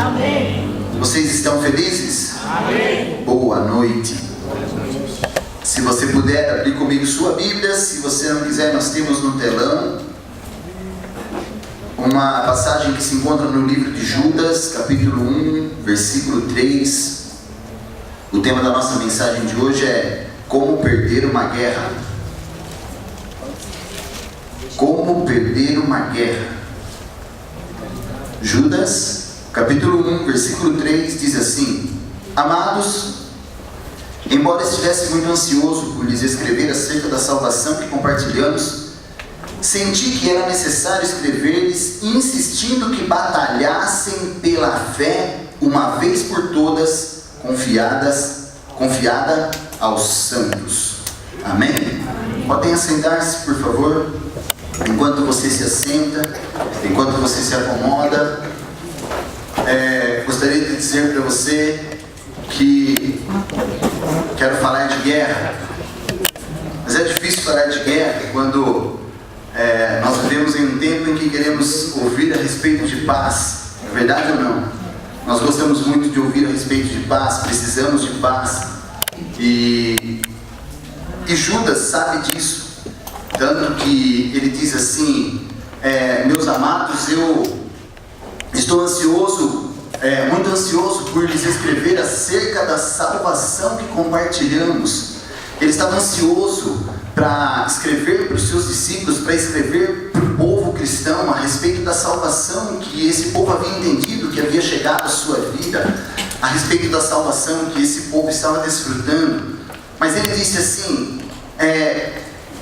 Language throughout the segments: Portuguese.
Amém. Vocês estão felizes? Amém. Boa noite. Se você puder abrir comigo sua Bíblia, se você não quiser, nós temos no telão uma passagem que se encontra no livro de Judas, capítulo 1, versículo 3. O tema da nossa mensagem de hoje é como perder uma guerra. Como perder uma guerra. Judas, capítulo 1, versículo 3 diz assim: Amados, embora estivesse muito ansioso por lhes escrever acerca da salvação que compartilhamos, senti que era necessário escrever-lhes insistindo que batalhassem pela fé uma vez por todas, confiada aos santos. Amém? Podem assentar-se, por favor. Enquanto você se assenta, enquanto você se acomoda, gostaria de dizer para você que quero falar de guerra. Mas é difícil falar de guerra quando nós vivemos em um tempo em que queremos ouvir a respeito de paz. É verdade ou não? Nós gostamos muito de ouvir a respeito de paz, precisamos de paz. E Judas sabe disso. Tanto que ele diz assim: meus amados, eu estou ansioso, muito ansioso por lhes escrever acerca da salvação que compartilhamos. Ele estava ansioso para escrever para os seus discípulos, para escrever para o povo cristão a respeito da salvação que esse povo havia entendido, que havia chegado à sua vida, a respeito da salvação que esse povo estava desfrutando. Mas ele disse assim: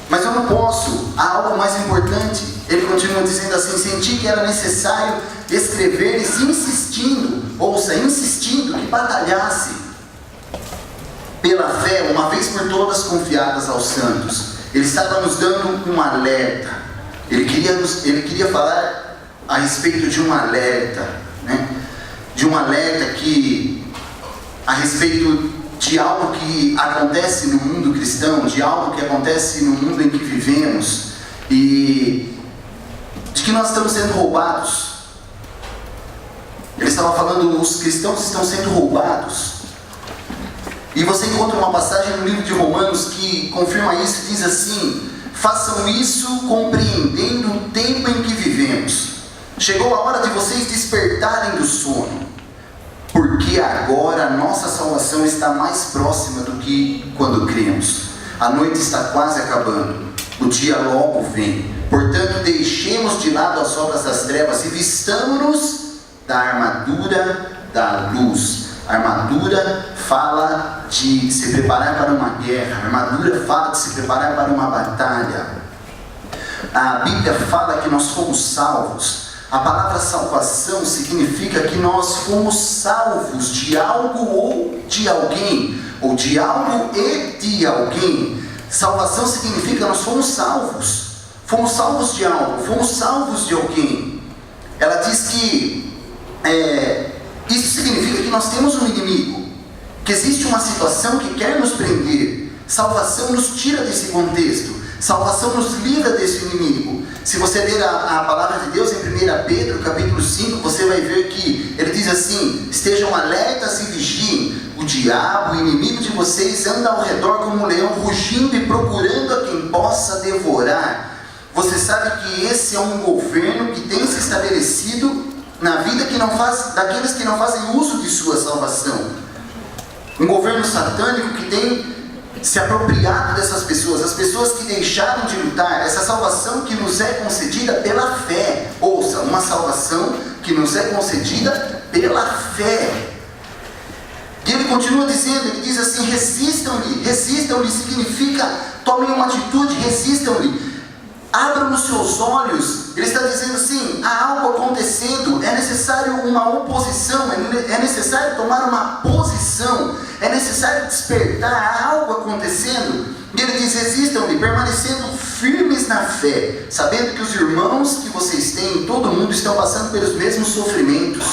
mas eu não posso, há algo mais importante. Ele continua dizendo assim: senti que era necessário escrever-lhes insistindo que batalhasse pela fé, uma vez por todas, confiadas aos santos. Ele estava nos dando um alerta. Ele queria falar a respeito de um alerta, né? De um alerta a respeito de algo que acontece no mundo cristão, de algo que acontece no mundo em que vivemos, e de que nós estamos sendo roubados. Ele estava falando: os cristãos estão sendo roubados. E você encontra uma passagem no livro de Romanos que confirma isso e diz assim: façam isso compreendendo o tempo em que vivemos. Chegou a hora de vocês despertarem do sono, porque agora a nossa salvação está mais próxima do que quando cremos. A noite está quase acabando, o dia logo vem. Portanto, deixemos de lado as obras das trevas e vistamo-nos da armadura da luz. A armadura fala de se preparar para uma guerra. A armadura fala de se preparar para uma batalha. A Bíblia fala que nós fomos salvos. A palavra salvação significa que nós fomos salvos de algo ou de alguém, ou de algo e de alguém. Salvação significa que nós fomos salvos. Fomos salvos de algo, fomos salvos de alguém. Ela diz que isso significa que nós temos um inimigo, que existe uma situação que quer nos prender. Salvação nos tira desse contexto. Salvação nos livra desse inimigo. Se você ler a palavra de Deus em 1 Pedro, capítulo 5, você vai ver que ele diz assim: estejam alertas e vigiem. O diabo, o inimigo de vocês, anda ao redor como um leão, rugindo e procurando a quem possa devorar. Você sabe que esse é um governo que tem se estabelecido na vida daqueles que não fazem uso de sua salvação. Um governo satânico que tem se apropriado dessas pessoas, as pessoas que deixaram de lutar. Essa salvação que nos é concedida pela fé. Ouça, uma salvação que nos é concedida pela fé. E ele continua dizendo, ele diz assim: resistam-lhe. Resistam-lhe significa tomem uma atitude, resistam-lhe. Abram os seus olhos. Ele está dizendo assim: há algo acontecendo, é necessário uma oposição, é necessário tomar uma posição, é necessário despertar, há algo acontecendo. E ele diz: resistam-lhe, permanecendo firmes na fé, sabendo que os irmãos que vocês têm em todo o mundo estão passando pelos mesmos sofrimentos.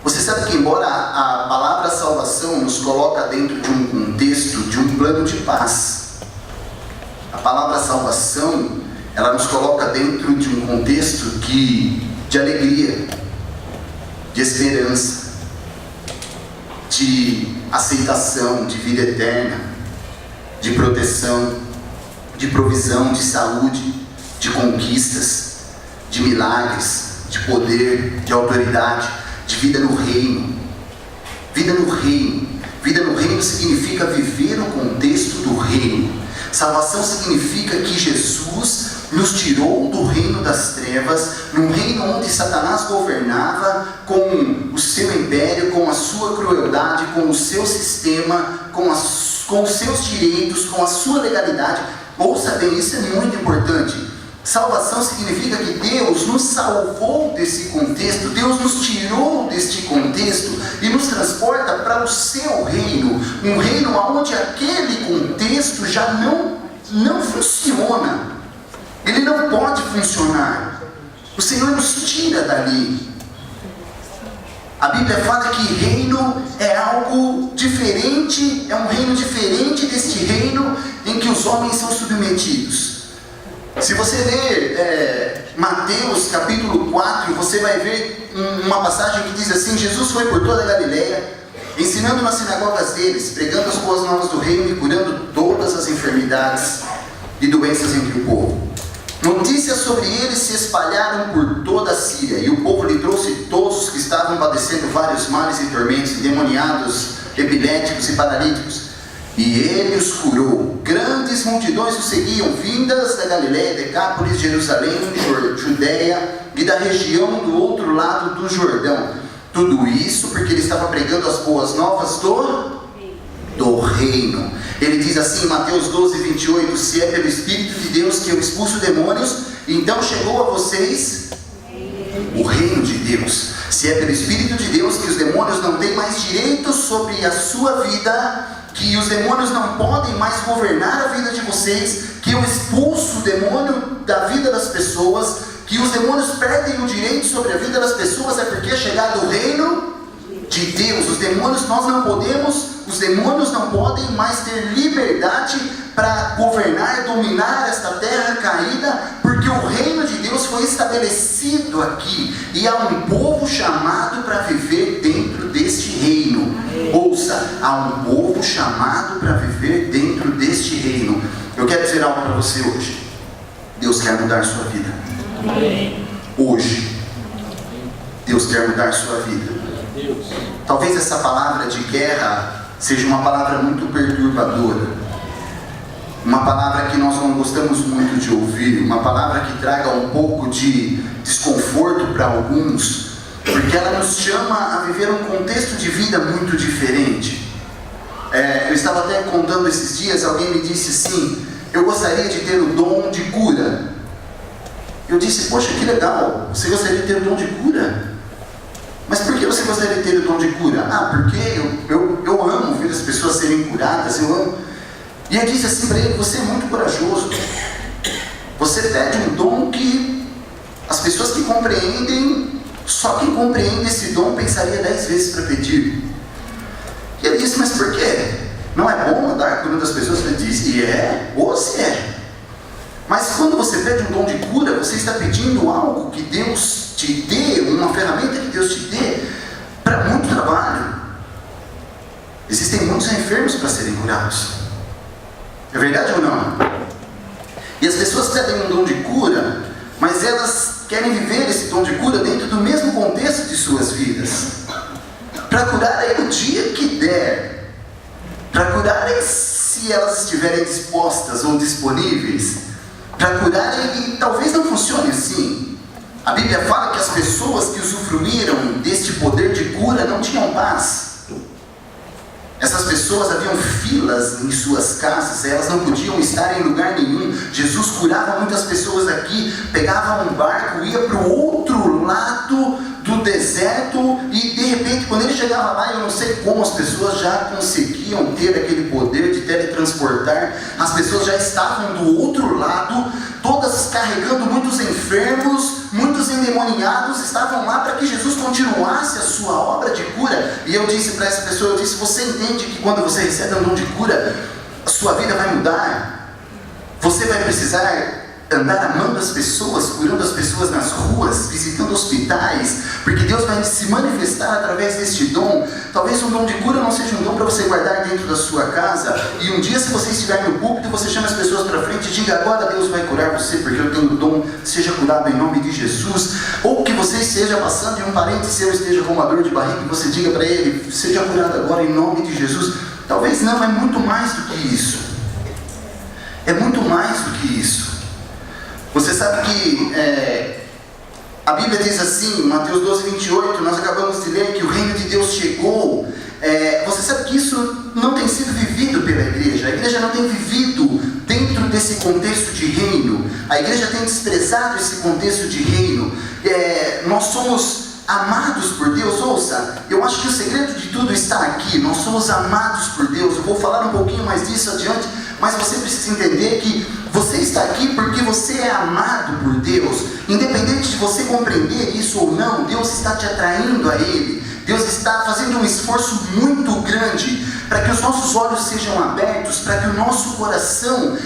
Você sabe que, embora a palavra salvação nos coloca dentro de um contexto, de um plano de paz, a palavra salvação, ela nos coloca dentro de um contexto de alegria. de esperança, de aceitação, de vida eterna, de proteção, de provisão, de saúde, de conquistas, de milagres, de poder, de autoridade, de vida no reino. Vida no reino. Vida no reino significa viver no contexto do reino. Salvação significa que Jesus nos tirou do reino das trevas, num reino onde Satanás governava com o seu império, com a sua crueldade, com o seu sistema, com os seus direitos, com a sua legalidade. Ouça bem, isso é muito importante. Salvação significa que Deus nos salvou desse contexto, Deus nos tirou deste contexto e nos transporta para o seu reino, um reino onde aquele contexto já não funciona, ele não pode funcionar. O Senhor nos tira dali. A Bíblia fala que reino é algo diferente, é um reino diferente deste reino em que os homens são submetidos. Se você ler Mateus capítulo 4, você vai ver uma passagem que diz assim: Jesus foi por toda a Galileia, ensinando nas sinagogas deles, pregando as boas novas do reino e curando todas as enfermidades e doenças entre o povo. Notícias sobre ele se espalharam por toda a Síria, e o povo lhe trouxe todos os que estavam padecendo vários males e tormentos, endemoniados, epiléticos e paralíticos. E ele os curou. Grandes multidões o seguiam, vindas da Galileia, Decápolis, Jerusalém, Judeia e da região do outro lado do Jordão. Tudo isso porque ele estava pregando as boas novas do reino. Ele diz assim em Mateus 12, 28: se é pelo Espírito de Deus que eu expulso demônios, então chegou a vocês o reino de Deus. Se é pelo Espírito de Deus que os demônios não têm mais direito sobre a sua vida, que os demônios não podem mais governar a vida de vocês, que eu expulso o demônio da vida das pessoas, que os demônios perdem o direito sobre a vida das pessoas, é porque é chegado o reino de Deus. Os demônios não podem mais ter liberdade para governar, dominar esta terra caída, porque o reino de Deus foi estabelecido aqui, e há um povo chamado para viver dentro deste reino. Ouça, há um povo chamado para viver dentro deste reino. Eu quero dizer algo para você hoje. Deus quer mudar sua vida. Hoje, Deus quer mudar sua vida. Talvez essa palavra de guerra seja uma palavra muito perturbadora, uma palavra que nós não gostamos muito de ouvir, uma palavra que traga um pouco de desconforto para alguns, porque ela nos chama a viver um contexto de vida muito diferente. Eu estava até contando esses dias, alguém me disse assim: eu gostaria de ter o dom de cura. Eu disse: poxa, que legal, você gostaria de ter o dom de cura? Mas por que você gostaria de ter o dom de cura? Porque eu amo ver as pessoas serem curadas, eu amo. E eu disse assim para ele: você é muito corajoso, você pede um dom que as pessoas que compreendem, só quem compreende esse dom pensaria 10 vezes para pedir. E ele disse: mas por quê? Não é bom andar curando as pessoas? Ele disse: e é, ou se é. Mas quando você pede um dom de cura, você está pedindo algo que Deus te dê, uma ferramenta que Deus te dê para muito trabalho. Existem muitos enfermos para serem curados. É verdade ou não? E as pessoas pedem um dom de cura, mas elas querem viver esse dom de cura dentro do mesmo contexto de suas vidas, para curarem o dia que der, para curarem se elas estiverem dispostas ou disponíveis, para curarem, e talvez não funcione assim. A Bíblia fala que as pessoas que usufruíram deste poder de cura não tinham paz. Essas pessoas, haviam filas em suas casas, elas não podiam estar em lugar nenhum. Jesus curava muitas pessoas aqui, pegava um barco, ia para o outro lado do deserto, e de repente, quando ele chegava lá, eu não sei como as pessoas já conseguiam ter aquele poder de teletransportar. As pessoas já estavam do outro lado, todas carregando muitos enfermos, muitos endemoniados, estavam lá para que Jesus continuasse a sua obra de cura. E eu disse para essa pessoa, eu disse: você entende que quando você recebe um dom de cura, a sua vida vai mudar? Você vai precisar andar amando as pessoas, curando as pessoas nas ruas, visitando hospitais, porque Deus vai se manifestar através deste dom. Talvez um dom de cura não seja um dom para você guardar dentro da sua casa, e um dia, se você estiver no púlpito, você chama as pessoas para frente e diga: agora Deus vai curar você, porque eu tenho o dom, seja curado em nome de Jesus. Ou que você esteja passando e um parente seu esteja com uma dor de barriga e você diga para ele: seja curado agora em nome de Jesus. Talvez não, é muito mais do que isso. É muito mais do que isso. Você sabe que a Bíblia diz assim, Mateus 12, 28, nós acabamos de ler que o reino de Deus chegou. Você sabe que isso não tem sido vivido pela igreja. A igreja não tem vivido dentro desse contexto de reino. A igreja tem desprezado esse contexto de reino. Nós somos amados por Deus. Ouça, eu acho que o segredo de tudo está aqui. Nós somos amados por Deus. Eu vou falar um pouquinho mais disso adiante, mas você precisa entender que você está aqui porque você é amado por Deus. Independente de você compreender isso ou não, Deus está te atraindo a Ele. Deus está fazendo um esforço muito grande para que os nossos olhos sejam abertos, para que o nosso coração,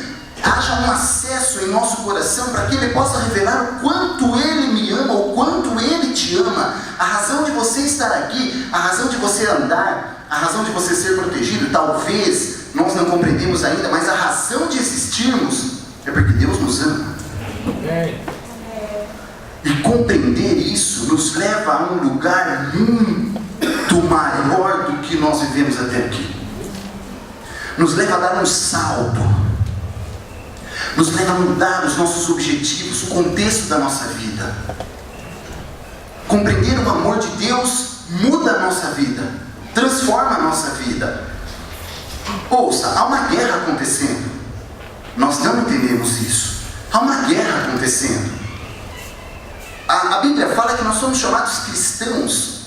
haja um acesso em nosso coração, para que Ele possa revelar o quanto Ele me ama, o quanto Ele te ama. A razão de você estar aqui, a razão de você andar, a razão de você ser protegido, talvez nós não compreendemos ainda, mas a razão de existirmos é porque Deus nos ama. E compreender isso nos leva a um lugar muito maior do que nós vivemos até aqui. Nos leva a dar um salto. Nos leva a mudar os nossos objetivos, o contexto da nossa vida. Compreender o amor de Deus muda a nossa vida, transforma a nossa vida. Ouça, há uma guerra acontecendo. Nós não entendemos isso. Há uma guerra acontecendo. A Bíblia fala que nós somos chamados cristãos.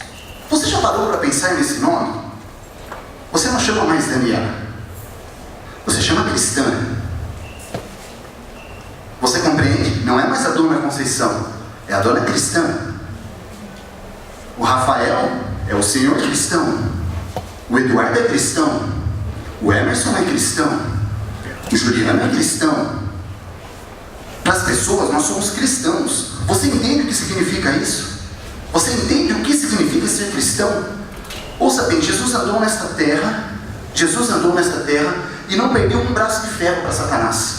Você já parou para pensar nesse nome? Você não chama mais Daniela. Você chama cristã. Você compreende? Não é mais a Dona Conceição, é a Dona Cristã. O Rafael é o Senhor cristão. O Eduardo é cristão. O Emerson é cristão. O Juliano é cristão. Para as pessoas, nós somos cristãos. Você entende o que significa isso? Você entende o que significa ser cristão? Ouça bem, Jesus andou nesta terra e não perdeu um braço de ferro para Satanás.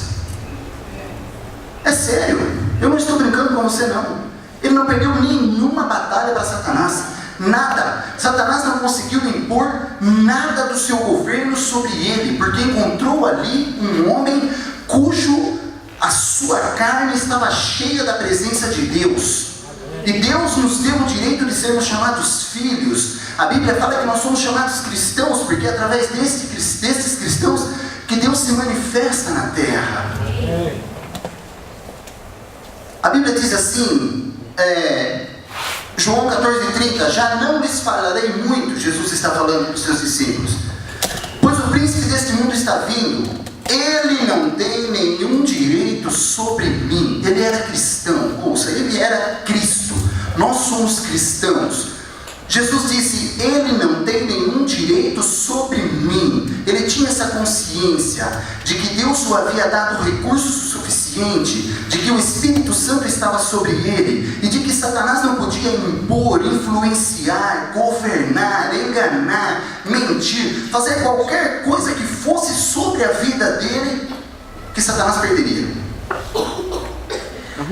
É sério, eu não estou brincando com você não. Ele não perdeu nenhuma batalha para Satanás. Nada. Satanás não conseguiu impor nada do seu governo sobre ele, porque encontrou ali um homem cujo a sua carne estava cheia da presença de Deus. E Deus nos deu o direito de sermos chamados filhos. A Bíblia fala que nós somos chamados cristãos, porque é através desses cristãos que Deus se manifesta na terra. A Bíblia diz assim, João 14,30, já não lhes falarei muito, Jesus está falando para os seus discípulos, pois o príncipe deste mundo está vindo, ele não tem nenhum direito sobre mim. Ele era cristão, ouça, ele era Cristo, nós somos cristãos. Jesus disse, ele não tem nenhum direito sobre mim. Ele tinha essa consciência de que Deus o havia dado recurso suficiente, de que o Espírito Santo estava sobre ele, e de que Satanás não podia impor, influenciar, governar, enganar, mentir, fazer qualquer coisa que fosse sobre a vida dele, que Satanás perderia.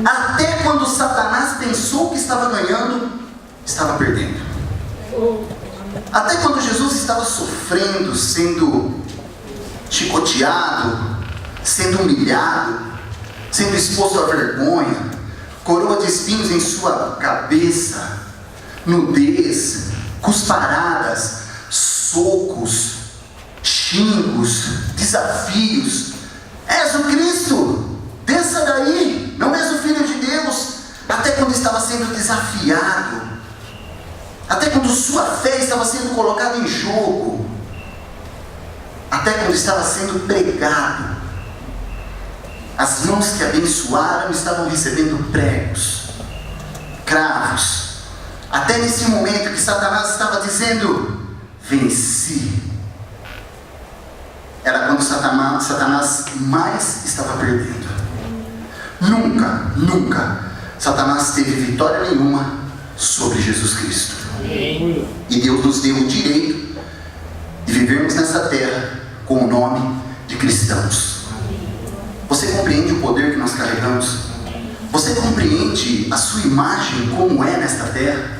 Até quando Satanás pensou que estava ganhando, estava perdendo. Até quando Jesus estava sofrendo, sendo chicoteado, sendo humilhado, sendo exposto à vergonha, coroa de espinhos em sua cabeça, nudez, cusparadas, socos, xingos, desafios. És o Cristo, desça daí, não és o Filho de Deus. Até quando estava sendo desafiado, até quando sua fé estava sendo colocada em jogo, até quando estava sendo pregado, as mãos que abençoaram estavam recebendo pregos, cravos. Até nesse momento que Satanás estava dizendo, venci, era quando Satanás mais estava perdendo. nunca Satanás teve vitória nenhuma sobre Jesus Cristo. Amém. E Deus nos deu o direito de vivermos nessa terra com o nome de cristãos. Você compreende o poder que nós carregamos? Você compreende a sua imagem como é nesta terra?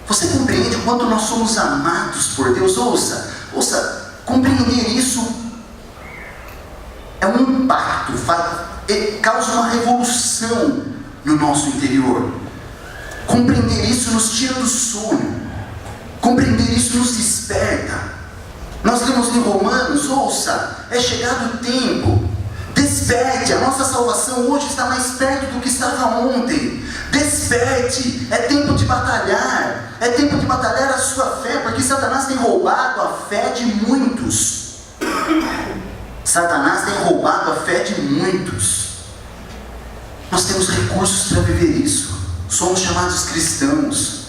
Você compreende o quanto nós somos amados por Deus? Ouça, compreender isso é um impacto, causa uma revolução no nosso interior. Compreender isso nos tira do sono. Compreender isso nos desperta. Nós lemos em Romanos, ouça, é chegado o tempo. Desperte, a nossa salvação hoje está mais perto do que estava ontem. Desperte, é tempo de batalhar. É tempo de batalhar a sua fé, porque Satanás tem roubado a fé de muitos. Satanás tem roubado a fé de muitos. Nós temos recursos para viver isso. Somos chamados cristãos.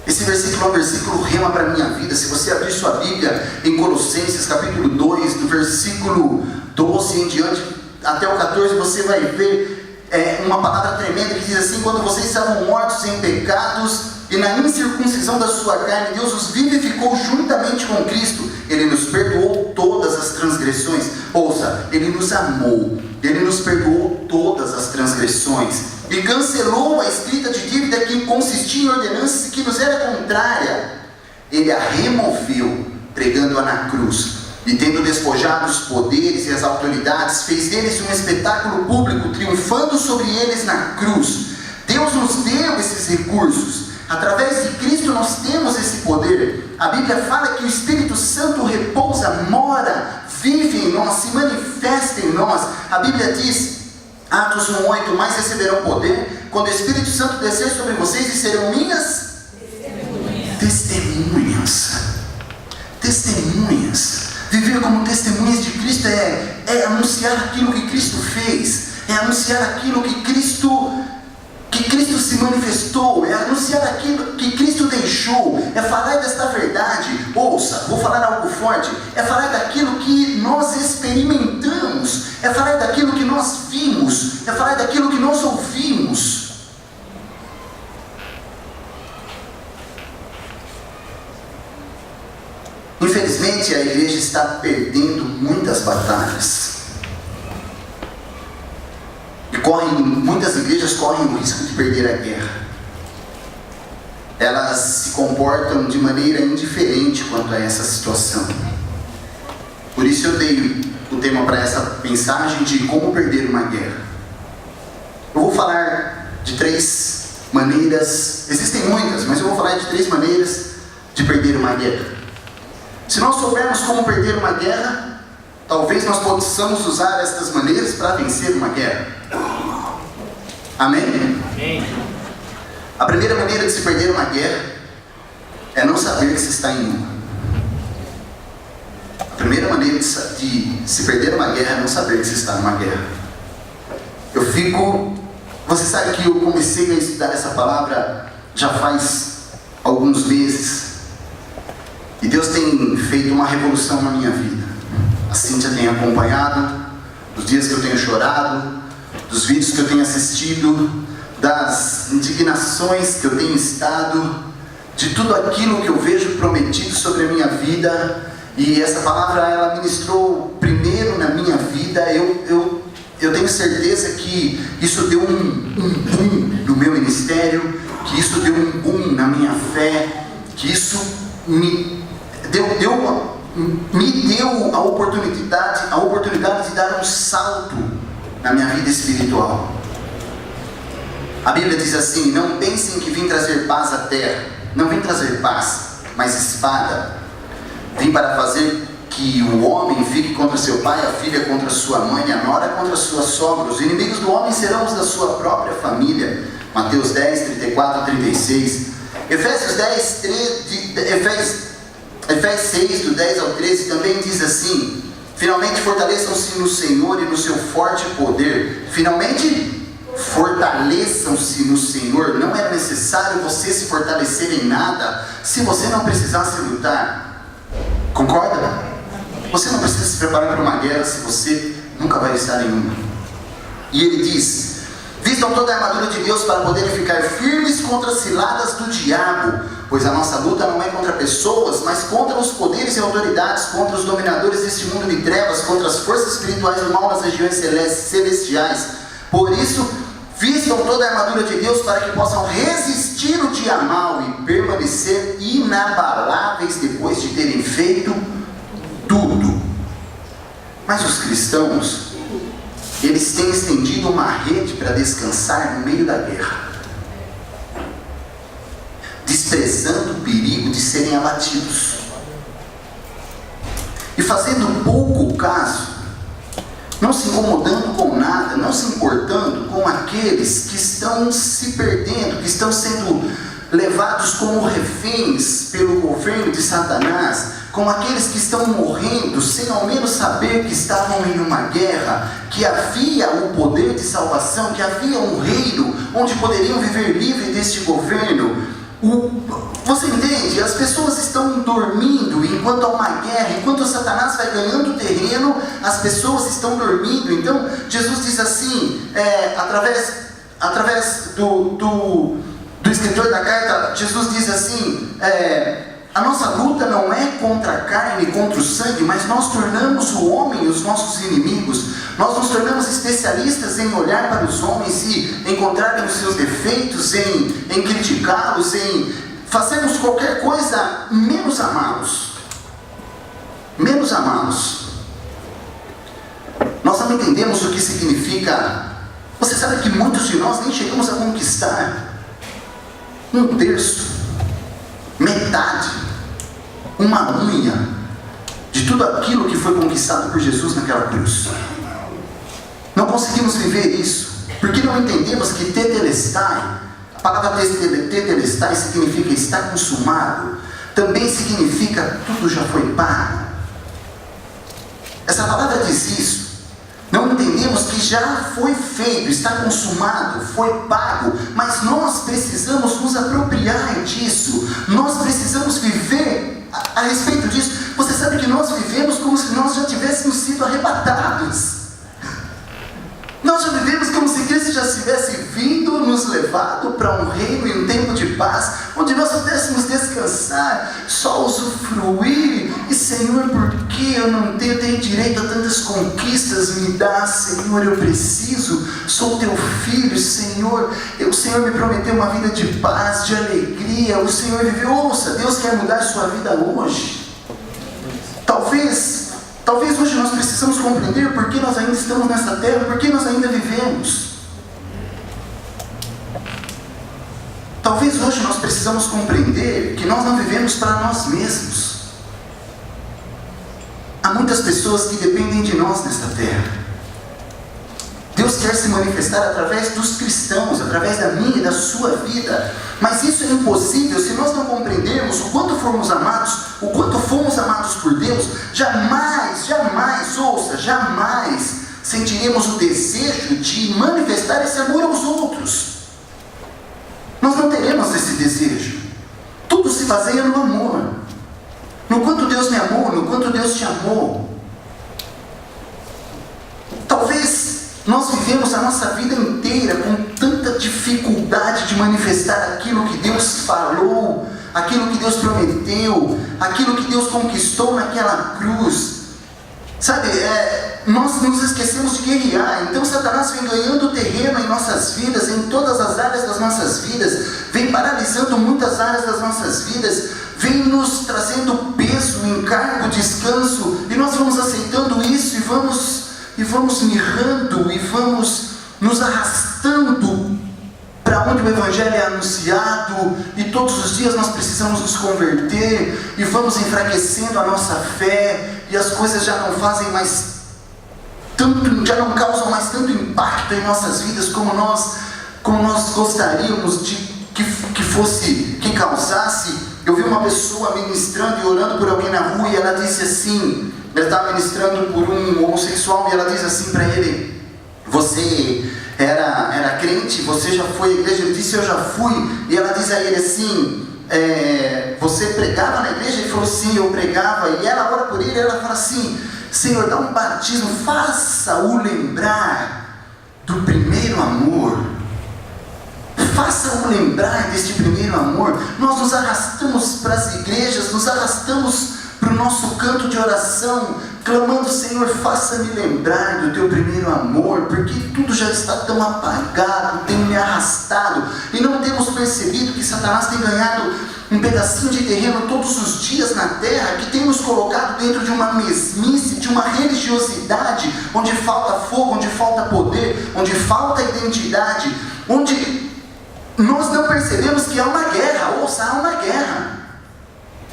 Esse versículo é um versículo rema para a minha vida. Se você abrir sua Bíblia em Colossenses capítulo 2, do versículo 12 em diante até o 14, você vai ver uma palavra tremenda que diz assim: quando vocês estavam mortos em pecados e na incircuncisão da sua carne, Deus os vivificou juntamente com Cristo. Ele nos perdoou todas as transgressões. Ouça, Ele nos amou, Ele nos perdoou todas as transgressões e cancelou a escrita de dívida que consistia em ordenanças que nos era contrária. Ele a removeu, pregando-a na cruz, e tendo despojado os poderes e as autoridades, fez deles um espetáculo público, triunfando sobre eles na cruz. Deus nos deu esses recursos. Através de Cristo nós temos esse poder. A Bíblia fala que o Espírito Santo repousa, mora, vive em nós, se manifesta em nós. A Bíblia diz, Atos 1:8, mas receberão poder quando o Espírito Santo descer sobre vocês e serão minhas testemunhas. Viver como testemunhas de Cristo é anunciar aquilo que Cristo fez, é anunciar aquilo que Cristo se manifestou, é anunciar aquilo que Cristo deixou, é falar desta verdade. Ouça, vou falar algo forte, é falar daquilo que nós experimentamos, é falar daquilo que nós vimos, é falar daquilo que nós ouvimos. Infelizmente a igreja está perdendo muitas batalhas. Muitas igrejas correm o risco de perder a guerra. Elas se comportam de maneira indiferente quanto a essa situação. Por isso eu dei o tema para essa mensagem de como perder uma guerra. Eu vou falar de 3 maneiras, existem muitas, mas eu vou falar de 3 maneiras de perder uma guerra. Se nós soubermos como perder uma guerra, talvez nós possamos usar estas maneiras para vencer uma guerra. Amém? Amém. A primeira maneira de se perder uma guerra é não saber que se está em uma. A primeira maneira de se perder uma guerra é não saber que se está numa guerra. Você sabe que eu comecei a estudar essa palavra já faz alguns meses. E Deus tem feito uma revolução na minha vida. A Cíntia tem acompanhado, os dias que eu tenho chorado, dos vídeos que eu tenho assistido, das indignações que eu tenho estado, de tudo aquilo que eu vejo prometido sobre a minha vida. E essa palavra, ela ministrou primeiro na minha vida. Eu tenho certeza que isso deu um boom no meu ministério, que isso deu um boom na minha fé, que isso me deu a oportunidade de dar um salto na minha vida espiritual. A Bíblia diz assim: não pensem que vim trazer paz à terra. Não vim trazer paz, mas espada. Vim para fazer que o homem fique contra seu pai, a filha contra sua mãe, a nora contra sua sogra. Os inimigos do homem serão os da sua própria família. Mateus 10, 34 a 36. Efésios 6, do 10 ao 13, também diz assim: finalmente fortaleçam-se no Senhor e no seu forte poder. Finalmente fortaleçam-se no Senhor. Não é necessário você se fortalecer em nada se você não precisasse lutar. Concorda? Você não precisa se preparar para uma guerra se você nunca vai estar em uma. E ele diz: Deus para poderem ficar firmes contra as ciladas do diabo, pois a nossa luta não é contra pessoas, mas contra os poderes e autoridades, contra os dominadores deste mundo de trevas, contra as forças espirituais do mal nas regiões celestiais. Por isso, vistam toda a armadura de Deus para que possam resistir o dia mal e permanecer inabaláveis depois de terem feito tudo. Mas os cristãos, eles têm estendido uma rede para descansar no meio da guerra, desprezando o perigo de serem abatidos e fazendo pouco caso, não se incomodando com nada, não se importando com aqueles que estão se perdendo, que estão sendo levados como reféns pelo governo de Satanás, com aqueles que estão morrendo sem ao menos saber que estavam em uma guerra, que havia o poder de salvação, que havia um reino onde poderiam viver livre deste governo. Você entende? As pessoas estão dormindo enquanto há uma guerra, enquanto Satanás vai ganhando terreno, as pessoas estão dormindo. Então Jesus diz assim, através do escritor da carta, Jesus diz assim, a nossa luta não é contra a carne e contra o sangue, mas nós tornamos o homem os nossos inimigos. Nós nos tornamos especialistas em olhar para os homens e encontrarem os seus defeitos, em criticá-los, em fazermos qualquer coisa menos amá-los. Menos amá-los. Nós não entendemos o que significa. Você sabe que muitos de nós nem chegamos a conquistar um terço, metade, uma unha de tudo aquilo que foi conquistado por Jesus naquela cruz. Não conseguimos viver isso, porque não entendemos que tetelestai, a palavra tetelestai significa estar consumado, também significa tudo já foi pago. Essa palavra diz isso. Não entendemos que já foi feito, está consumado, foi pago, mas nós precisamos nos apropriar disso, nós precisamos viver a respeito disso. Você sabe que nós vivemos como se nós já tivéssemos sido arrebatados. Nós já vivemos como se Cristo já tivesse vindo, nos levado para um reino e um tempo de paz, onde nós pudéssemos descansar, só usufruir. E Senhor, por que eu não tenho direito a tantas conquistas? Me dá, Senhor, eu preciso, sou teu filho, Senhor. O Senhor me prometeu uma vida de paz, de alegria. O Senhor viveu, ouça, Deus quer mudar a sua vida hoje. Talvez hoje nós precisamos compreender por que nós ainda estamos nessa terra, por que nós ainda vivemos. Talvez hoje nós precisamos compreender que nós não vivemos para nós mesmos. Há muitas pessoas que dependem de nós nesta terra. Deus quer se manifestar através dos cristãos, através da minha e da sua vida. Mas isso é impossível se nós não compreendermos o quanto fomos amados por Deus. Jamais sentiremos o desejo de manifestar esse amor aos outros. Nós não teremos esse desejo. Tudo se baseia no amor. No quanto Deus me amou, no quanto Deus te amou. Talvez nós vivemos a nossa vida inteira com tanta dificuldade de manifestar aquilo que Deus falou, aquilo que Deus prometeu, aquilo que Deus conquistou naquela cruz. Sabe, nós nos esquecemos de guerrear. Então Satanás vem ganhando terreno em nossas vidas, em todas as áreas das nossas vidas, vem paralisando muitas áreas das nossas vidas, vem nos trazendo peso, encargo, descanso, e nós vamos aceitando isso e vamos mirrando e vamos nos arrastando para onde o Evangelho é anunciado, e todos os dias nós precisamos nos converter, e vamos enfraquecendo a nossa fé, e as coisas já não causam mais tanto impacto em nossas vidas como nós gostaríamos que causasse. Eu vi uma pessoa ministrando e orando por alguém na rua, e ela disse assim, ela estava ministrando por um homossexual, e ela diz assim para ele: você era crente, você já foi à igreja? Ele disse: eu já fui. E ela diz a ele assim: você pregava na igreja? Ele falou: sim, eu pregava. E ela ora por ele, e ela fala assim: Senhor, dá um batismo, faça-o lembrar do primeiro amor. precisam lembrar deste primeiro amor. Nós nos arrastamos para as igrejas, nos arrastamos para o nosso canto de oração, clamando: Senhor, faça-me lembrar do teu primeiro amor, porque tudo já está tão apagado, tem me arrastado, e não temos percebido que Satanás tem ganhado um pedacinho de terreno todos os dias na terra, que tem nos colocado dentro de uma mesmice, de uma religiosidade, onde falta fogo, onde falta poder, onde falta identidade, onde nós não percebemos que há uma guerra. Ouça, há uma guerra.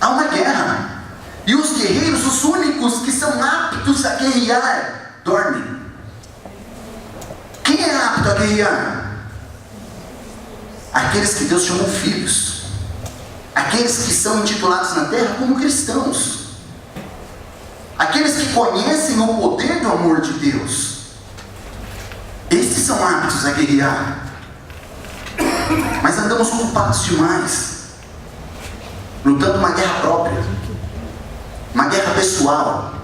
Há uma guerra. E os guerreiros, os únicos que são aptos a guerrear, dormem. Quem é apto a guerrear? Aqueles que Deus chamou filhos. Aqueles que são intitulados na terra como cristãos. Aqueles que conhecem o poder do amor de Deus. Estes são aptos a guerrear. Mas andamos ocupados demais, lutando uma guerra própria, uma guerra pessoal.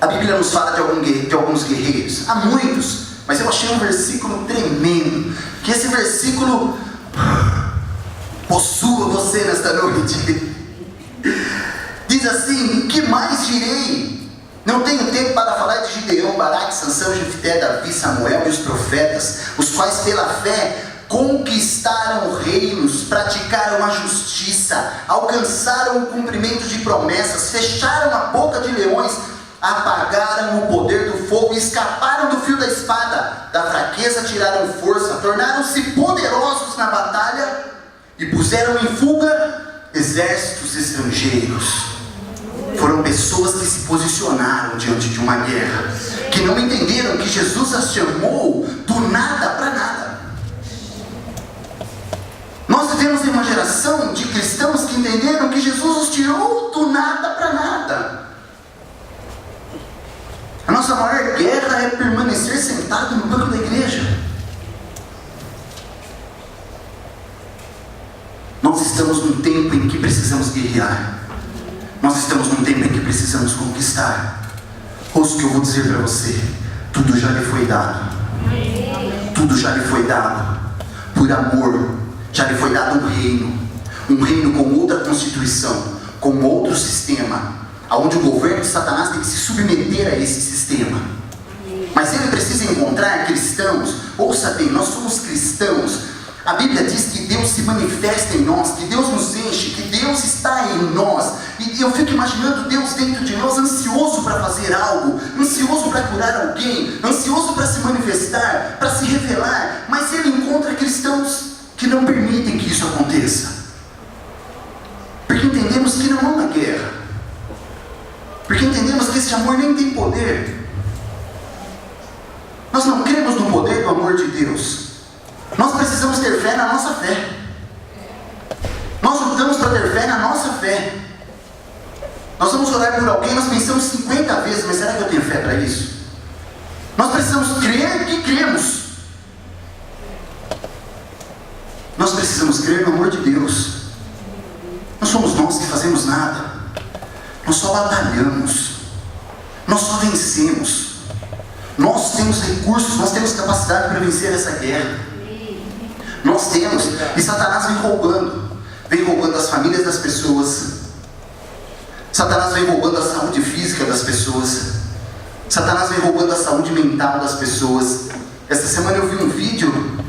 A Bíblia nos fala de alguns guerreiros, há muitos, mas eu achei um versículo tremendo, que esse versículo possua você nesta noite. Diz assim: que mais direi? Não tenho tempo para falar de Gideão, Baraque, Sansão, Jefté, Davi, Samuel e os profetas, os quais pela fé conquistaram reinos, praticaram a justiça, alcançaram o cumprimento de promessas, fecharam a boca de leões, apagaram o poder do fogo, escaparam do fio da espada, da fraqueza tiraram força, tornaram-se poderosos na batalha e puseram em fuga exércitos estrangeiros. Foram pessoas que se posicionaram diante de uma guerra, que não entenderam que Jesus as chamou do nada para nada. Nós vivemos em uma geração de cristãos que entenderam que Jesus os tirou do nada para nada. A nossa maior guerra é permanecer sentado no banco da igreja. Nós estamos num tempo em que precisamos guerrear. Nós estamos num tempo em que precisamos conquistar. Ouça o que eu vou dizer para você: tudo já lhe foi dado. Tudo já lhe foi dado. Por amor, já lhe foi dado um reino com outra constituição, com outro sistema, onde o governo de Satanás tem que se submeter a esse sistema. Mas ele precisa encontrar cristãos. Ouça bem, nós somos cristãos. A Bíblia diz que Deus se manifesta em nós, que Deus nos enche, que Deus está em nós. E eu fico imaginando Deus dentro de nós, ansioso para fazer algo, ansioso para curar alguém, ansioso para se manifestar, para se revelar. Mas Ele encontra cristãos que não permitem que isso aconteça. Porque entendemos que não há uma guerra. Porque entendemos que esse amor nem tem poder. Nós não cremos no poder do amor de Deus. Nós precisamos ter fé na nossa fé. Nós lutamos para ter fé na nossa fé. Nós vamos orar por alguém, nós pensamos 50 vezes: mas será que eu tenho fé para isso? Nós precisamos crer que cremos. Nós precisamos crer no amor de Deus. Não somos nós que fazemos nada. Nós só batalhamos. Nós só vencemos. Nós temos recursos, nós temos capacidade para vencer essa guerra. Nós temos. E Satanás vem roubando as famílias das pessoas. Satanás vem roubando a saúde física das pessoas. Satanás vem roubando a saúde mental das pessoas. Esta semana eu vi um vídeo,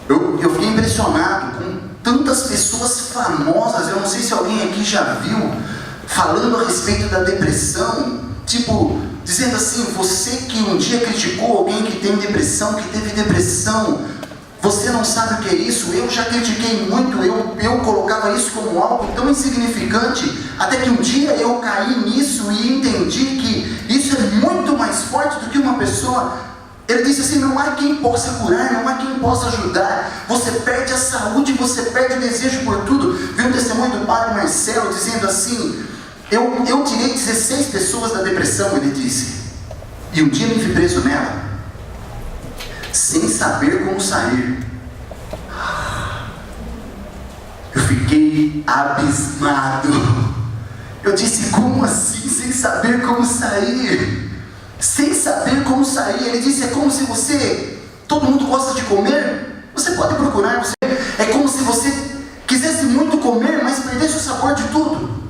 eu fiquei impressionado com tantas pessoas famosas. Eu não sei se alguém aqui já viu, falando a respeito da depressão, tipo, dizendo assim: você que um dia criticou alguém que tem depressão, que teve depressão, você não sabe o que é isso. Eu já critiquei muito, eu colocava isso como algo tão insignificante, até que um dia eu caí nisso e entendi que isso é muito mais forte do que uma pessoa. Ele disse assim: não há quem possa curar, não há quem possa ajudar. Você perde a saúde, você perde o desejo por tudo. Vi um testemunho do padre Marcelo dizendo assim: eu tirei 16 pessoas da depressão, ele disse, e um dia me vi preso nela, sem saber como sair. Eu fiquei abismado. Eu disse: como assim, sem saber como sair? Sem saber como sair? Ele disse: é como se você Todo mundo gosta de comer, você pode procurar. É como se você quisesse muito comer, mas perdesse o sabor de tudo.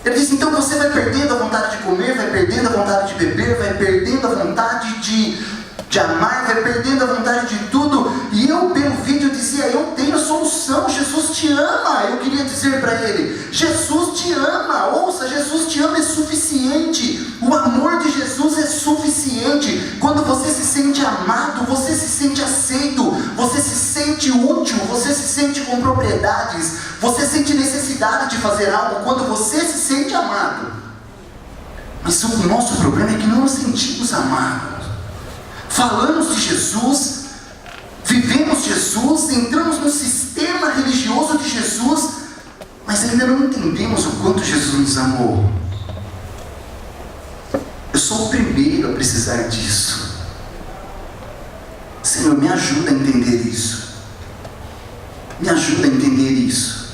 Ele disse, então você vai perdendo a vontade de comer, vai perdendo a vontade de beber, vai perdendo a vontade de amar, vai perdendo a vontade de tudo. E eu, pelo vídeo, dizia, eu tenho a solução, Jesus te ama. Eu queria dizer para ele, Jesus te ama, ouça, Jesus te ama é suficiente. O amor de Jesus é suficiente. Quando você se sente amado, você se sente aceito, você se sente útil, você se sente com propriedades, você sente necessidade de fazer algo quando você se sente amado. Mas o nosso problema é que não nos sentimos amados. Falamos de Jesus, vivemos Jesus, entramos no sistema religioso de Jesus, mas ainda não entendemos o quanto Jesus nos amou. Eu sou o primeiro a precisar disso. Senhor, me ajuda a entender isso. Me ajuda a entender isso.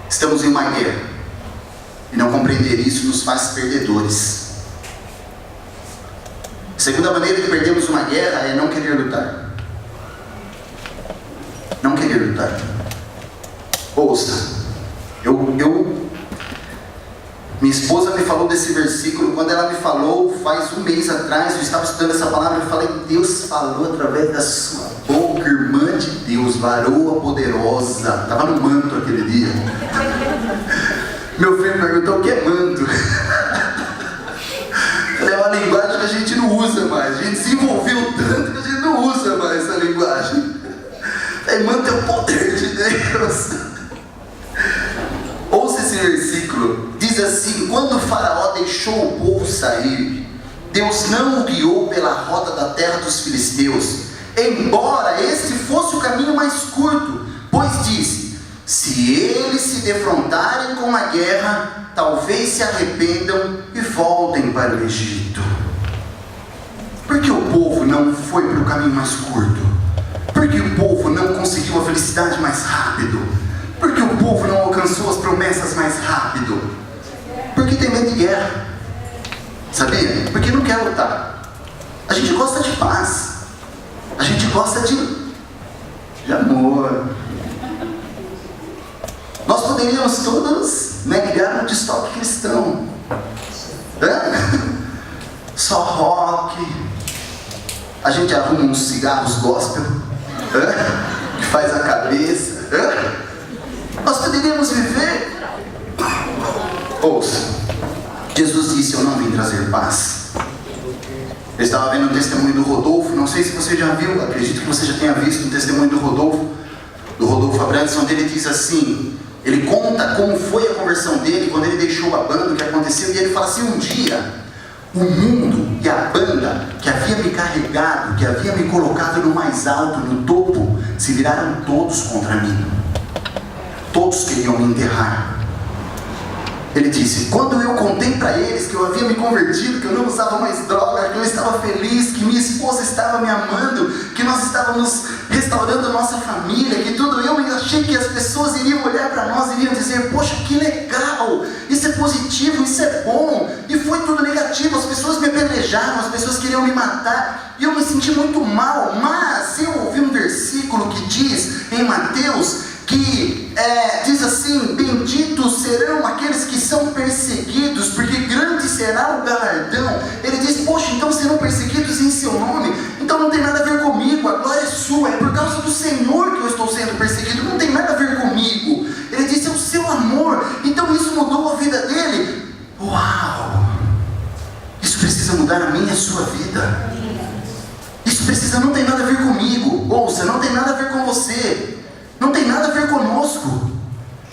Estamos em uma guerra. E não compreender isso nos faz perdedores. A segunda maneira de perdermos uma guerra é não querer lutar. Não querer lutar. Ouça, minha esposa me falou desse versículo. Quando ela me falou, faz um mês atrás, eu estava estudando essa palavra, eu falei, Deus falou através da sua boca, irmã de Deus, varoa poderosa. Estava no manto aquele dia. Meu filho perguntou o que é manto. É uma linguagem que a gente não usa mais. A gente desenvolveu tanto que a gente não usa mais essa linguagem. Manto é o poder de Deus. Ouça esse versículo. Diz assim, quando o faraó deixou o povo sair, Deus não o guiou pela rota da terra dos filisteus, embora este fosse o caminho mais curto, pois disse, se eles se defrontarem com a guerra, talvez se arrependam e voltem para o Egito. Por que o povo não foi para o caminho mais curto? Por que o povo não conseguiu a felicidade mais rápido? Por que o povo não alcançou as promessas mais rápido? Porque tem medo de guerra. Sabia? Porque não quer lutar. A gente gosta de paz. A gente gosta de amor. Nós poderíamos todos ligar no destoque cristão. Só rock. A gente arruma uns cigarros gospel que faz a cabeça. Nós poderíamos viver. Ouça, Jesus disse, eu não vim trazer paz. Eu estava vendo o testemunho do Rodolfo. Não sei se você já viu, acredito que você já tenha visto o testemunho do Rodolfo Abrantes, onde ele diz assim, ele conta como foi a conversão dele, quando ele deixou a banda, o que aconteceu, e ele fala assim, um dia, o mundo e a banda, que havia me carregado, que havia me colocado no mais alto, no topo, se viraram todos contra mim. Todos queriam me enterrar. Ele disse, quando eu contei para eles que eu havia me convertido, que eu não usava mais droga, que eu estava feliz, que minha esposa estava me amando, que nós estávamos restaurando a nossa família, que tudo, eu achei que as pessoas iriam olhar para nós e iriam dizer, poxa, que legal, isso é positivo, isso é bom, e foi tudo negativo, as pessoas me apedrejaram, as pessoas queriam me matar, e eu me senti muito mal. Mas eu ouvi um versículo que diz em Mateus, que diz assim, benditos serão aqueles que são perseguidos, porque grande será o galardão. Ele diz, poxa, então serão perseguidos em seu nome, então não tem nada a ver comigo, a glória é sua, é por causa do Senhor que eu estou sendo perseguido, não tem nada a ver comigo. Ele disse, é o seu amor. Então isso mudou a vida dele. Uau, isso precisa mudar a minha e a sua vida. Isso precisa, não tem nada a ver comigo. Ouça, não tem nada a ver com você, não tem nada a ver conosco,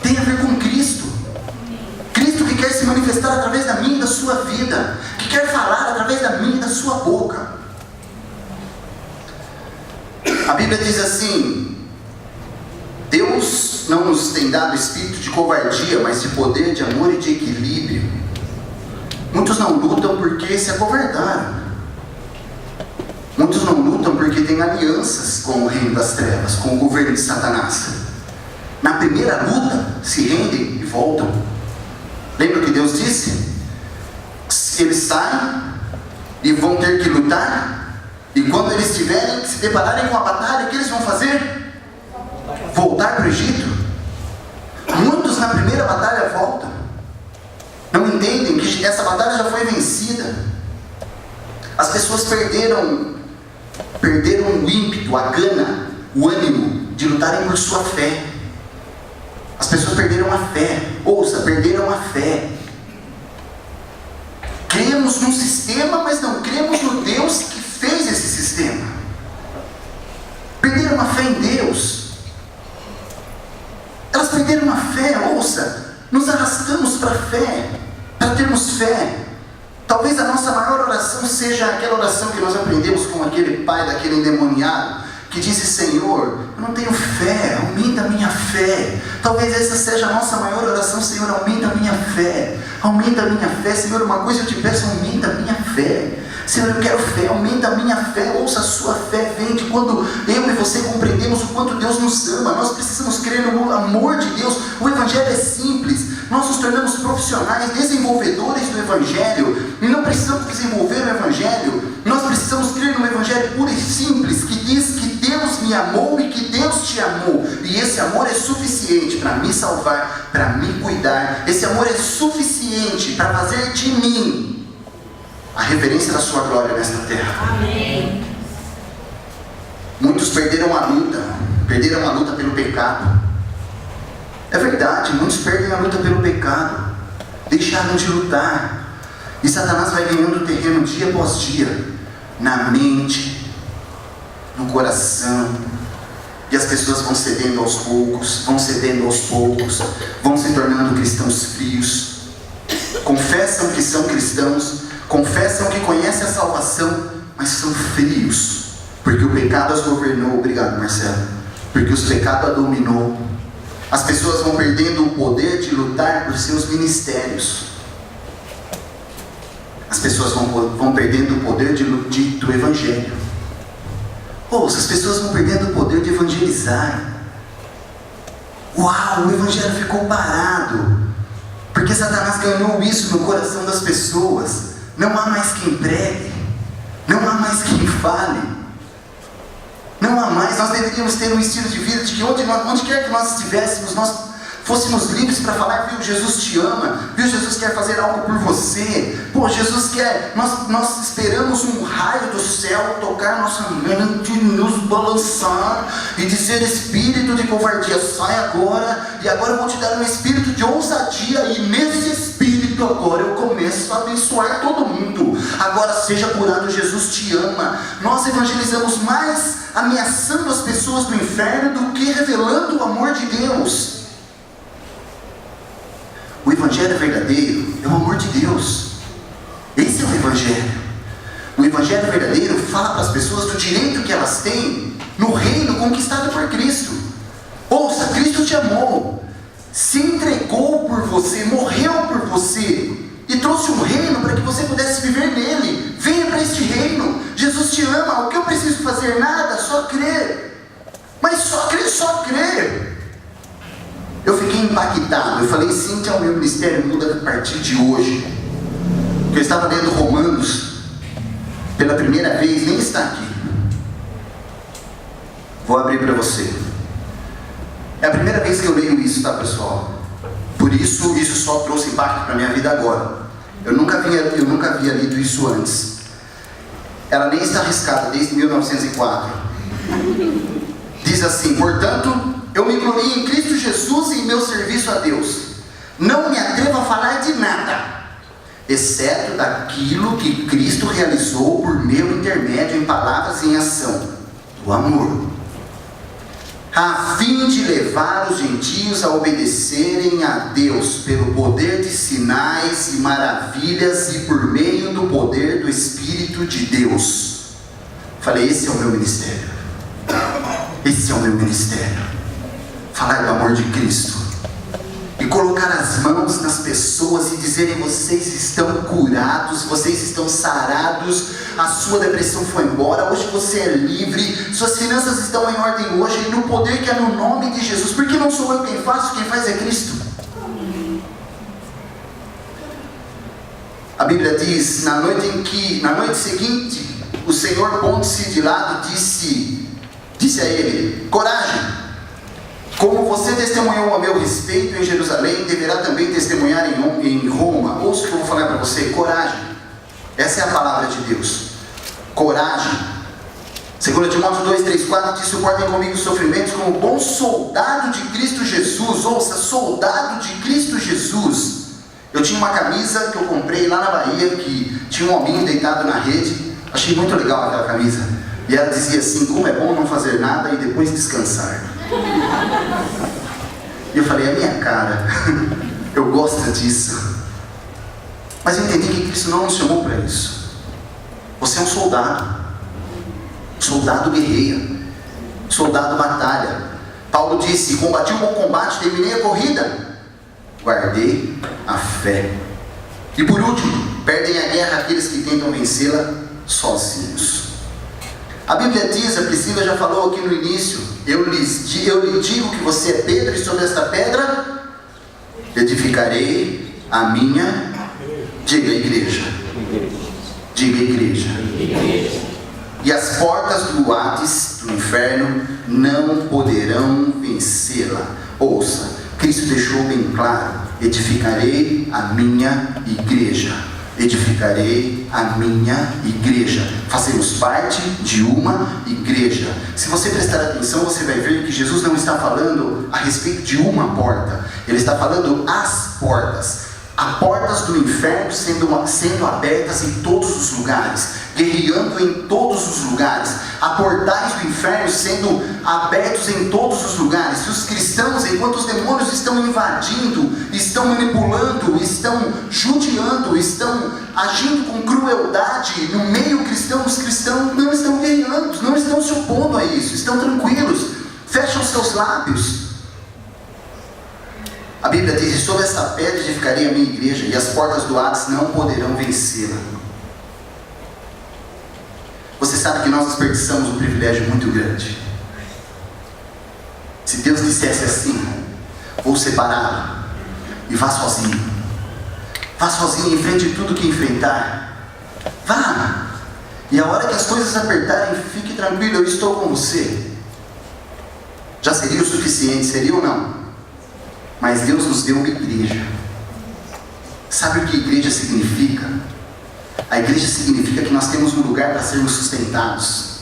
tem a ver com Cristo. Cristo que quer se manifestar através da minha e da sua vida, que quer falar através da minha e da sua boca. A Bíblia diz assim, Deus não nos tem dado espírito de covardia, mas de poder, de amor e de equilíbrio. Muitos não lutam porque se acovardaram. Muitos não lutam porque têm alianças com o reino das trevas, com o governo de Satanás. Na primeira luta, se rendem e voltam. Lembra o que Deus disse? eles saem e vão ter que lutar, e quando eles tiverem que se depararem com a batalha, o que eles vão fazer? Voltar para o Egito. Muitos na primeira batalha voltam, não entendem que essa batalha já foi vencida. As pessoas perderam o ímpeto, a gana, o ânimo de lutarem por sua fé. As pessoas perderam a fé. Ouça, perderam a fé. Cremos num sistema, mas não cremos no Deus que fez esse sistema. Perderam a fé em Deus. Elas perderam a fé. Ouça, nos arrastamos para a fé, para termos fé. Talvez a nossa maior oração seja aquela oração que nós aprendemos com aquele pai daquele endemoniado, que disse: Senhor, eu não tenho fé, aumenta a minha fé. Talvez essa seja a nossa maior oração: Senhor, aumenta a minha fé, aumenta a minha fé. Senhor, uma coisa eu te peço: aumenta a minha fé. Senhor, eu quero fé, aumenta a minha fé. Ouça, a sua fé vem de quando eu e você compreendemos o quanto Deus nos ama. Nós precisamos crer no amor de Deus. O Evangelho é simples. Nós nos tornamos profissionais, desenvolvedores do Evangelho, e não precisamos desenvolver o Evangelho. Nós precisamos crer no Evangelho puro e simples, que diz que Deus me amou e que Deus te amou, e esse amor é suficiente para me salvar, para me cuidar. Esse amor é suficiente para fazer de mim a referência da sua glória nesta terra. Amém. Muitos perderam a luta pelo pecado. É verdade, muitos perdem a luta pelo pecado, deixaram de lutar, e Satanás vai ganhando terreno dia após dia, na mente, no coração, e as pessoas vão cedendo aos poucos, vão se tornando cristãos frios, confessam que são cristãos, confessam que conhecem a salvação, mas são frios, porque o pecado as governou. Obrigado, Marcelo. Porque o pecado a dominou. As pessoas vão perdendo o poder de lutar por seus ministérios. As pessoas vão perdendo o poder do Evangelho. Ouça, as pessoas vão perdendo o poder de evangelizar. Uau, o Evangelho ficou parado, porque Satanás ganhou isso no coração das pessoas. Não há mais quem pregue, não há mais quem fale. Não há mais. Nós deveríamos ter um estilo de vida de que onde quer que nós estivéssemos, nós fôssemos livres para falar: viu, Jesus te ama, viu, Jesus quer fazer algo por você. Pô, Jesus quer, nós esperamos um raio do céu tocar nossa mente, nos balançar e dizer: espírito de covardia, sai agora, e agora eu vou te dar um espírito de ousadia, e nesse espírito agora eu começo a abençoar todo mundo. Agora seja curado, Jesus te ama. Nós evangelizamos mais ameaçando as pessoas do inferno do que revelando o amor de Deus. O Evangelho verdadeiro é o amor de Deus. Esse é o Evangelho. O Evangelho verdadeiro fala para as pessoas do direito que elas têm no reino conquistado por Cristo. Ouça, Cristo te amou, se entregou por você, morreu por você, e trouxe um reino para que você pudesse viver nele. Venha para este reino. Jesus te ama. O que eu preciso fazer? Nada, só crer. Mas só crer. Eu fiquei impactado. Eu falei: Cíntia, o meu ministério muda a partir de hoje. Porque eu estava lendo Romanos pela primeira vez, nem está aqui. Vou abrir para você. É a primeira vez que eu leio isso, tá, pessoal? Por isso só trouxe impacto para a minha vida agora. Eu nunca havia lido isso antes. Ela nem está arriscada desde 1904. Diz assim: portanto, eu me glorio em Cristo Jesus e em meu serviço a Deus. Não me atrevo a falar de nada, exceto daquilo que Cristo realizou por meu intermédio em palavras e em ação, do amor, a fim de levar os gentios a obedecerem a Deus pelo poder de sinais e maravilhas e por meio do poder do Espírito de Deus. Falei: esse é o meu ministério. Esse é o meu ministério. Falar do amor de Cristo e colocar as mãos nas pessoas e dizerem: vocês estão curados, vocês estão sarados, a sua depressão foi embora, hoje você é livre, suas finanças estão em ordem hoje, e no poder que é no nome de Jesus, porque não sou eu quem faço, quem faz é Cristo. A Bíblia diz, na noite seguinte, o Senhor, pondo-se de lado, disse a ele: coragem, como você testemunhou a meu respeito em Jerusalém, deverá também testemunhar em Roma. Ouça o que eu vou falar para você: coragem. Essa é a palavra de Deus. Coragem. 2 Timóteo 2, 3, 4 diz: suportem comigo os sofrimentos como bom soldado de Cristo Jesus. Ouça, soldado de Cristo Jesus. Eu tinha uma camisa que eu comprei lá na Bahia, que tinha um hominho deitado na rede. Achei muito legal aquela camisa. E ela dizia assim: como é bom não fazer nada e depois descansar. E eu falei: é minha cara. Eu gosto disso. Mas eu entendi que Cristo não nos chamou para isso. Você é um soldado. Soldado guerreia. Soldado batalha. Paulo disse: combati o bom combate, terminei a corrida, guardei a fé. E por último, perdem a guerra aqueles que tentam vencê-la sozinhos. A Bíblia diz, a Priscila já falou aqui no início: eu lhe digo que você é Pedro, e sobre esta pedra edificarei a minha, diga igreja, diga igreja. E as portas do Hades, do inferno, não poderão vencê-la. Ouça, Cristo deixou bem claro: edificarei a minha igreja. Edificarei a minha igreja. Fazemos parte de uma igreja. Se você prestar atenção, você vai ver que Jesus não está falando a respeito de uma porta. Ele está falando as portas. As portas do inferno sendo abertas em todos os lugares, guerreando em todos os lugares. Há portais do inferno sendo abertos em todos os lugares. E os cristãos, enquanto os demônios estão invadindo, estão manipulando, estão judiando, estão agindo com crueldade no meio cristão, os cristãos não estão guerreando, não estão se opondo a isso, estão tranquilos, fecham seus lábios. A Bíblia diz: sobre essa pedra edificarei a minha igreja, e as portas do Hades não poderão vencê-la. Você sabe que nós desperdiçamos um privilégio muito grande. Se Deus dissesse assim: vou separá-lo, e vá sozinho. Vá sozinho, enfrente tudo que enfrentar. Vá. E a hora que as coisas apertarem, fique tranquilo, eu estou com você. Já seria o suficiente, seria ou não? Mas Deus nos deu uma igreja. Sabe o que igreja significa? A igreja significa que nós temos um lugar para sermos sustentados,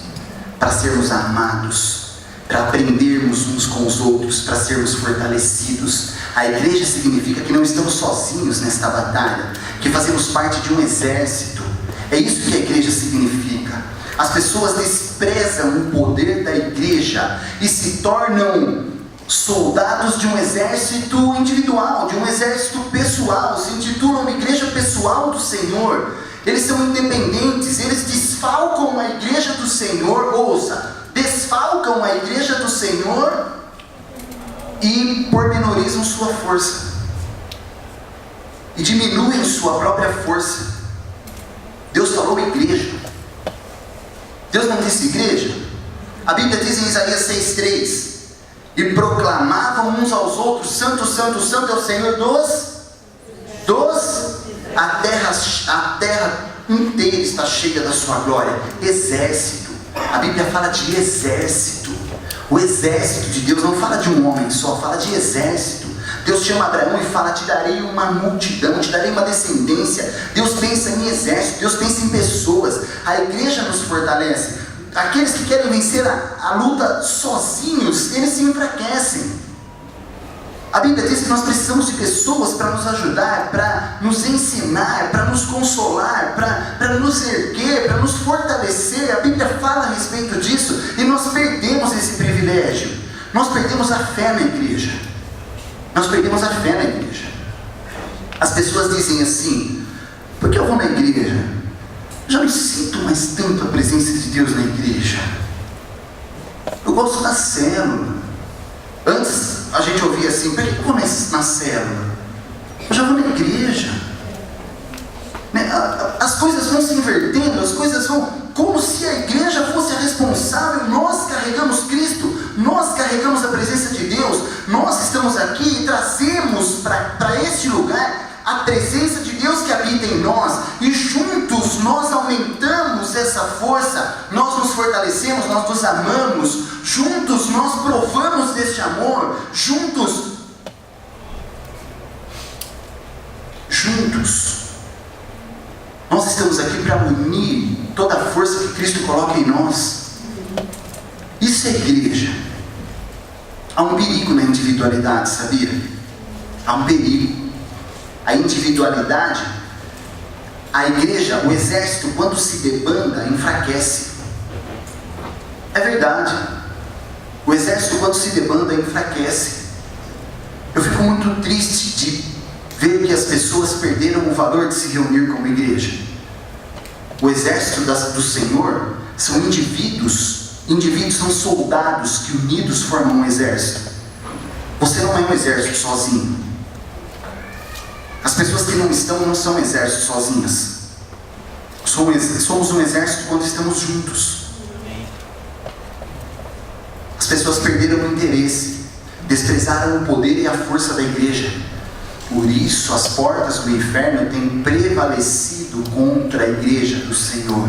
para sermos amados, para aprendermos uns com os outros, para sermos fortalecidos. A igreja significa que não estamos sozinhos nesta batalha, que fazemos parte de um exército. É isso que a igreja significa. As pessoas desprezam o poder da igreja e se tornam soldados de um exército individual, de um exército pessoal. Se intitulam uma igreja pessoal do Senhor. Eles são independentes, eles desfalcam a igreja do Senhor. Ouça, desfalcam a igreja do Senhor e pormenorizam sua força, e diminuem sua própria força. Deus falou igreja. Deus não disse igreja. A Bíblia diz em Isaías 6,3: e proclamavam uns aos outros: santo, santo, santo é o Senhor a terra inteira está cheia da sua glória. Exército. A Bíblia fala de exército. O exército de Deus não fala de um homem só, fala de exército. Deus chama Abraão e fala: te darei uma multidão, te darei uma descendência. Deus pensa em exército, Deus pensa em pessoas. A igreja nos fortalece. Aqueles que querem vencer a luta sozinhos, eles se enfraquecem. A Bíblia diz que nós precisamos de pessoas para nos ajudar, para nos ensinar, para nos consolar, para nos erguer, para nos fortalecer. A Bíblia fala a respeito disso e nós perdemos esse privilégio. Nós perdemos a fé na igreja. Nós perdemos a fé na igreja. As pessoas dizem assim: por que eu vou na igreja? Já não sinto mais tanto a presença de Deus na igreja. Eu gosto da célula. Antes a gente ouvia assim: por que eu vou na célula? Eu já vou na igreja. As coisas vão se invertendo, as coisas vão como se a igreja fosse a responsável. Nós carregamos Cristo, nós carregamos a presença de Deus, nós estamos aqui e trazemos para este lugar a presença de Deus que habita em nós, e juntos nós aumentamos essa força, nós nos fortalecemos, nós nos amamos, juntos nós provamos deste amor, juntos nós estamos aqui para unir toda a força que Cristo coloca em nós. Isso é igreja. Há um perigo na individualidade, sabia? Há um perigo. A individualidade, a igreja, o exército, quando se debanda, enfraquece. É verdade. O exército, quando se debanda, enfraquece. Eu fico muito triste de ver que as pessoas perderam o valor de se reunir como igreja. O exército do Senhor são indivíduos são soldados que unidos formam um exército. Você não é um exército sozinho. As pessoas que não estão não são exércitos sozinhas. Somos um exército quando estamos juntos. As pessoas perderam o interesse, desprezaram o poder e a força da igreja. Por isso as portas do inferno têm prevalecido contra a igreja do Senhor,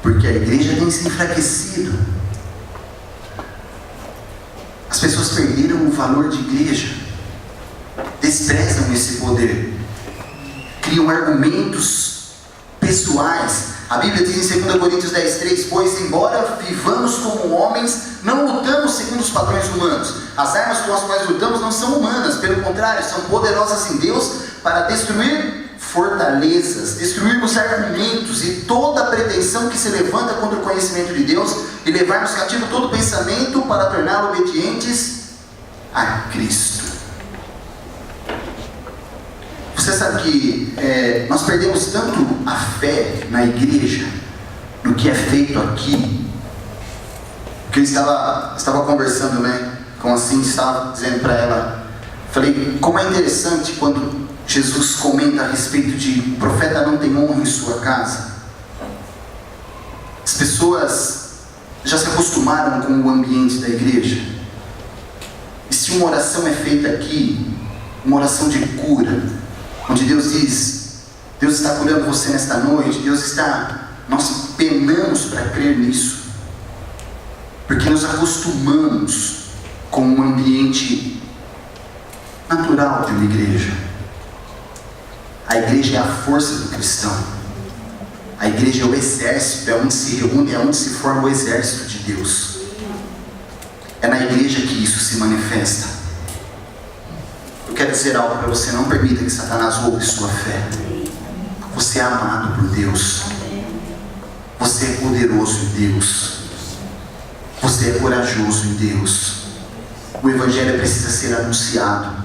porque a igreja tem se enfraquecido. As pessoas perderam o valor de igreja, desprezam esse poder, criam argumentos pessoais. A Bíblia diz em 2 Coríntios 10:3: pois embora vivamos como homens, não lutamos segundo os padrões humanos. As armas com as quais lutamos não são humanas, pelo contrário, são poderosas em Deus para destruir fortalezas, destruirmos argumentos e toda pretensão que se levanta contra o conhecimento de Deus, e levarmos cativo todo pensamento para torná-lo obedientes a Cristo. Você sabe que nós perdemos tanto a fé na igreja, no que é feito aqui, que eu estava conversando com a Cindy, estava dizendo para ela, falei, como é interessante quando Jesus comenta a respeito de o profeta não tem honra em sua casa. As pessoas já se acostumaram com o ambiente da igreja, e se uma oração é feita aqui, uma oração de cura, onde Deus diz, Deus está curando você nesta noite, nós penamos para crer nisso, porque nos acostumamos com um ambiente natural de uma igreja. A igreja é a força do cristão, a igreja é o exército, é onde se reúne, é onde se forma o exército de Deus. É na igreja que isso se manifesta. Eu quero dizer algo para você: não permita que Satanás roube sua fé. Você é amado por Deus, você é poderoso em Deus, você é corajoso em Deus. O Evangelho precisa ser anunciado.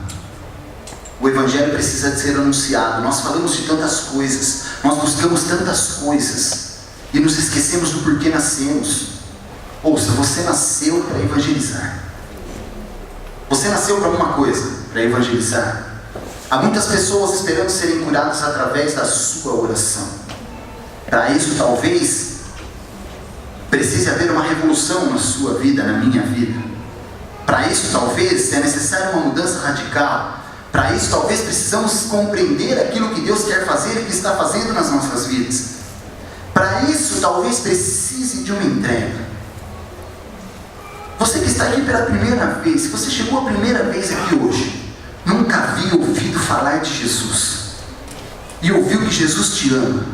O Evangelho precisa ser anunciado. Nós falamos de tantas coisas, nós buscamos tantas coisas e nos esquecemos do porquê nascemos. Ouça, você nasceu para evangelizar. Você nasceu para uma coisa, para evangelizar. Há muitas pessoas esperando serem curadas através da sua oração. Para isso, talvez precise haver uma revolução na sua vida, na minha vida. Para isso, talvez é necessária uma mudança radical. Para isso, talvez precisamos compreender aquilo que Deus quer fazer e que está fazendo nas nossas vidas. Para isso, talvez precise de uma entrega. Você que está aqui pela primeira vez, se você chegou a primeira vez aqui hoje, nunca havia ouvido falar de Jesus, e ouviu que Jesus te ama,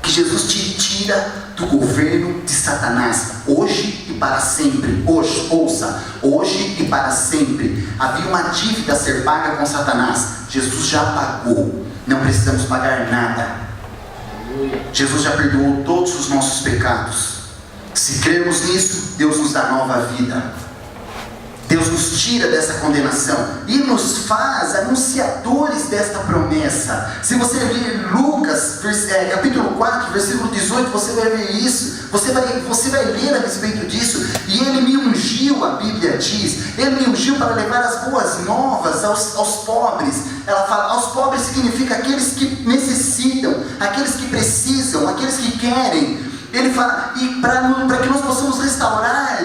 que Jesus te tira do governo de Satanás, hoje e para sempre. Hoje, ouça, hoje e para sempre. Havia uma dívida a ser paga com Satanás, Jesus já pagou, não precisamos pagar nada. Jesus já perdoou todos os nossos pecados. Se crermos nisso, Deus nos dá nova vida. Deus nos tira dessa condenação e nos faz anunciadores desta promessa. Se você ler Lucas, capítulo 4, versículo 18, você vai ver isso. Você vai ler a respeito disso. E Ele me ungiu, a Bíblia diz, Ele me ungiu para levar as boas novas aos pobres. Ela fala, aos pobres significa aqueles que necessitam, aqueles que precisam, aqueles que querem. Ele fala, e para que nós possamos restaurar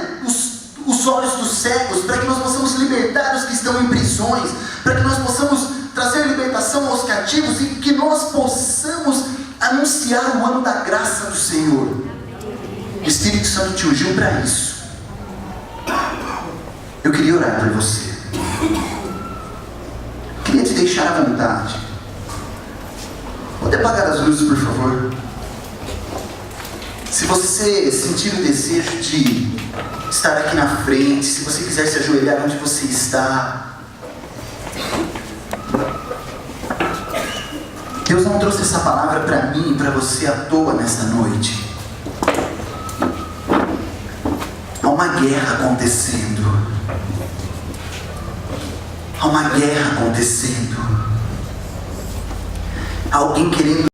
os olhos dos cegos, para que nós possamos libertar os que estão em prisões, para que nós possamos trazer libertação aos cativos e que nós possamos anunciar o ano da graça do Senhor. O Espírito Santo te ungiu para isso. Eu queria orar por você. Queria te deixar à vontade. Pode apagar as luzes, por favor? Se você sentir o desejo de estar aqui na frente, se você quiser se ajoelhar onde você está. Deus não trouxe essa palavra para mim e para você à toa nesta noite. Há uma guerra acontecendo. Há uma guerra acontecendo. Há alguém querendo